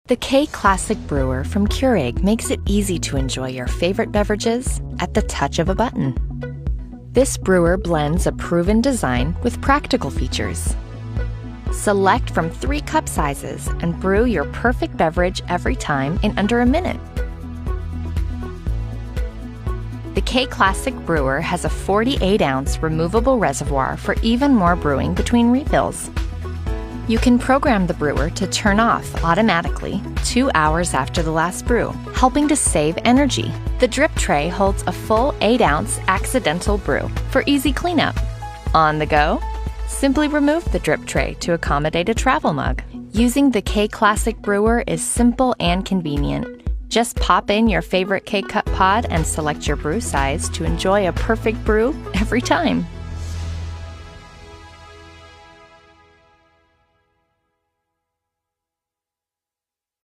The K Classic Brewer from Keurig makes it easy to enjoy your favorite beverages at the touch of a button. This brewer blends a proven design with practical features. Select from 3 cup sizes and brew your perfect beverage every time in under a minute. The K Classic Brewer has a 48-ounce removable reservoir for even more brewing between refills. You can program the brewer to turn off automatically 2 hours after the last brew, helping to save energy. The drip tray holds a full 8-ounce accidental brew for easy cleanup. On the go, simply remove the drip tray to accommodate a travel mug. Using the K Classic Brewer is simple and convenient. Just pop in your favorite K-Cup pod and select your brew size to enjoy a perfect brew every time.